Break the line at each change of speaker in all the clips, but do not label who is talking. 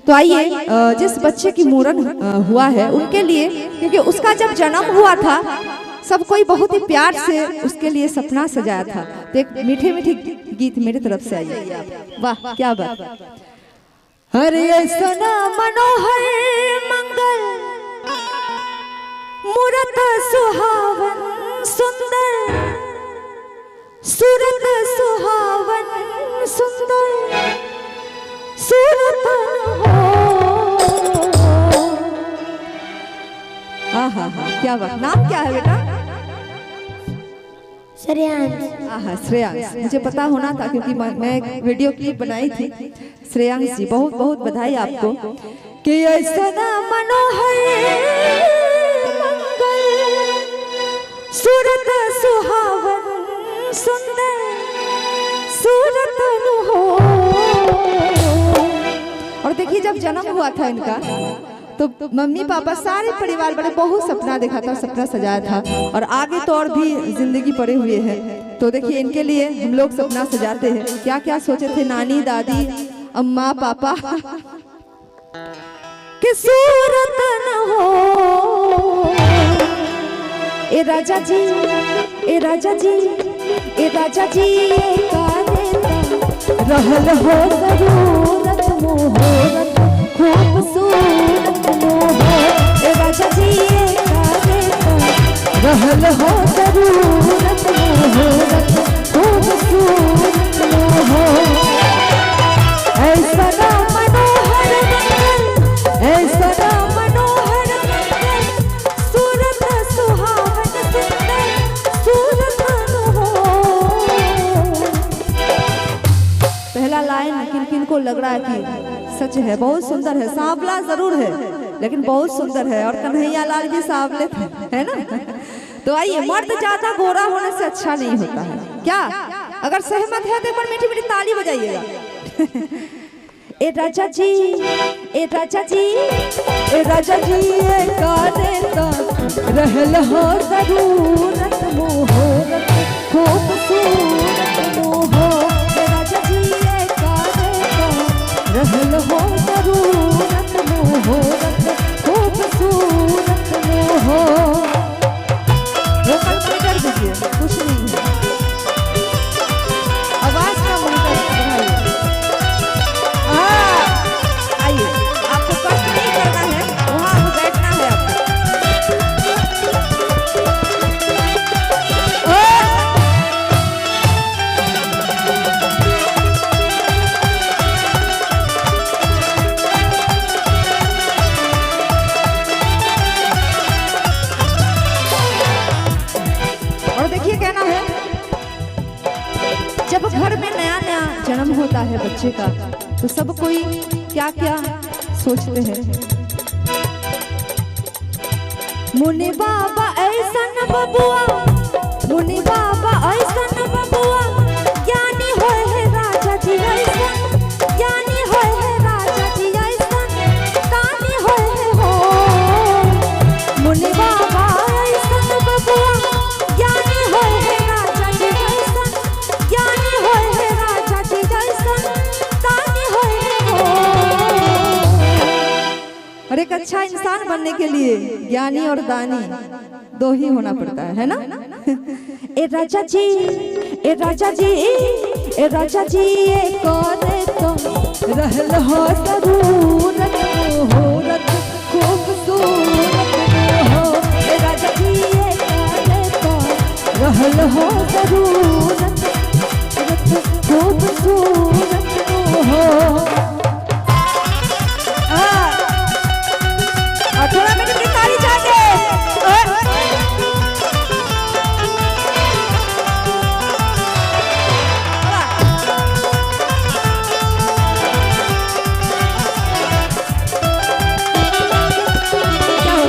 तो आइए जिस बच्चे की मूरन हुआ है उनके लिए, क्योंकि उसका जब जन्म हुआ था सब कोई बहुत ही प्यार से उसके लिए सपना सजाया था। तो एक मीठे मीठे गीत मेरी तरफ से आइए आप। वाह क्या बात। हरे सोना मनोहर मंगल मूरत सुहावन सुंदर, सूरत सुहावन सुंदर सूरत हो। आहा हा क्या बात। नाम क्या है बेटा?
श्रेयांश।
आहा श्रेयांश, मुझे पता होना था क्योंकि मैं एक वीडियो क्लिप बनाई थी। श्रेयांश जी बहुत बहुत बधाई आपको कि ऐसा मनोहर मंगल सूरत सुहावन सुंदर सूरत हो। और देखिए जब जन्म हुआ था इनका तो मम्मी पापा सारे परिवार वाले बहुत सपना देखा था, सपना सजाया था और आगे तो और भी जिंदगी पड़े हुए हैं। तो देखिए इनके लिए हम लोग सपना सजाते हैं। क्या क्या सोचे थे नानी दादी अम्मा पापा कि सूरत न हो। ए राजा जी ए राजा जी ए राजा जी रहल हो जरूरत मुहूर्त खूबसूरत मोह। ए राजा जी रहल हो जरूरत मुहूर्त खूबसूरत मोह। ऐसा मनोहर मंगल ऐसा मनोहर मंगल सूरत सुहावन सुंदर सूरत हो। पहला लाइन किन किन को लग रहा है कि सच है, बहुत सुंदर है। सांवला जरूर है लेकिन बहुत सुंदर है और कन्हैया लाल भी सांवले थे, है ना। तो आइए, मर्द ज्यादा गोरा होने से अच्छा नहीं होता है क्या? अगर सहमत है तो एक बार मीठी मीठी ताली बजाइएगा। ए राजा जी ए राजा जी ए राजा जी ए कारे तो रहल हो जरूरत मुहूर्त खूबसूरत मोह। ए राजा जी ए कारे तो रहल हो जरूरत मुहूर्त खूबसूरत मोह। वो कर दीजिए, कुछ नहीं है, आवाज का मॉनिटर बढ़ाइए। आइए, आपको कष्ट नहीं करना है, वहाँ बैठना है आपको। और देखिए कहना है, जब घर में नया नया जन्म होता है बच्चे का तो सब कोई क्या क्या सोचते हैं। मुनि बाबा ऐसा न बबुआ, मुनि बाबा ऐसा न बबुआ, ज्ञानी होए है राजा जी ऐसा, ज्ञानी होए है राजा जी ऐसा, दानी होए है हो। मुनि बाबा ऐसा न बबुआ, ज्ञानी होए है राजा जी ऐसा, ज्ञानी होए है राजा जी ऐसा, दानी होए है हो। और एक अच्छा इंसान बनने के लिए ज्ञानी और दानी दो ही होना पड़ता है ना। ए राजा जी ए राजा जी ए राजा जी ए करे तो रहल हो जरूरत मुहूर्त खूबसूरत हो। ए राजा जी ए करे तो रहल हो जरूरत खूबसूरत हो। थोड़ा मिनट की ताली चाहिए।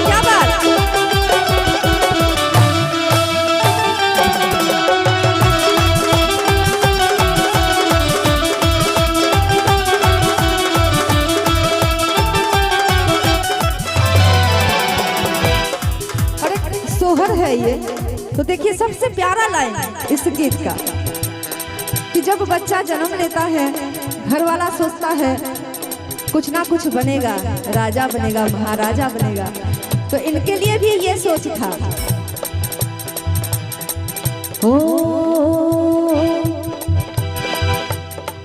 क्या बात। सोहर है ये। तो देखिए सबसे प्यारा लाइन इस गीत का कि जब बच्चा जन्म लेता है घर वाला सोचता है कुछ ना कुछ बनेगा, राजा बनेगा, महाराजा बनेगा। तो इनके लिए भी ये सोच था। ओ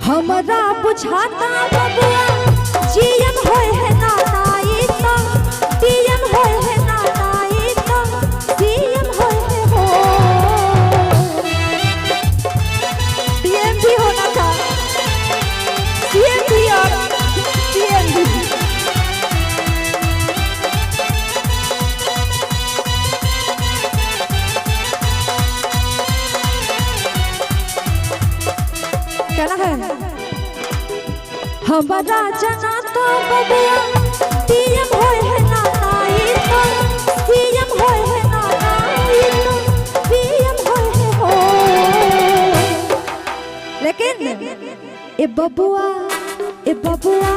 हमरा बुझाता बबुआ जीएम होए है नानाई तो डीएम होए है नानाई तो सीएम होए है हो। डीएम भी होना था, सीएम भी और डीएम भी। कहना है हमारा जना तो बबुआ डीएम होए है नानाई तो सीएम होए है नानाई तो पीएम होए है हो। लेकिन ए बबुआ ए बबुआ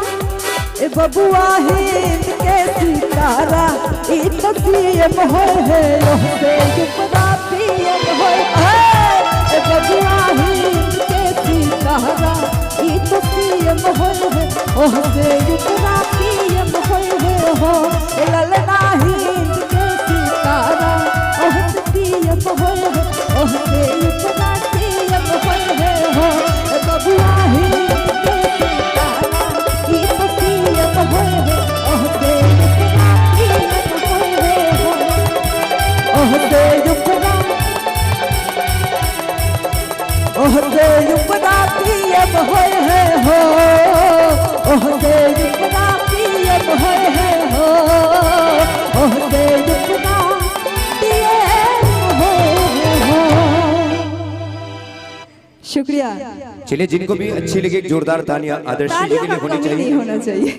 ए बबुआ हिंद के सितारा ई तो सीएम होए है ओसे युपरा पीएम होए है। ए बबुआ हिंद के सितारा ई तो पीएम होए है ओसे युपरा पीएम होए है हो। ए ललना हिंद के सितारा ओसे पीएम होए है ओसे युपरा पीएम होए है हो। ए बबुआ हिंद के सितारा ई तो पीएम होए है ओसे युपरा पीएम होए है हो। ओसे युपरा ओहदे युपरा पीएम होए है हो। ओहदे युपरा पीएम होए है हो। ओहदे युपरा पीएम होए हो। शुक्रिया।
चलिए, जिनको भी अच्छी लगे जोरदार तालियां आदर्श जी के लिए होनी चाहिए।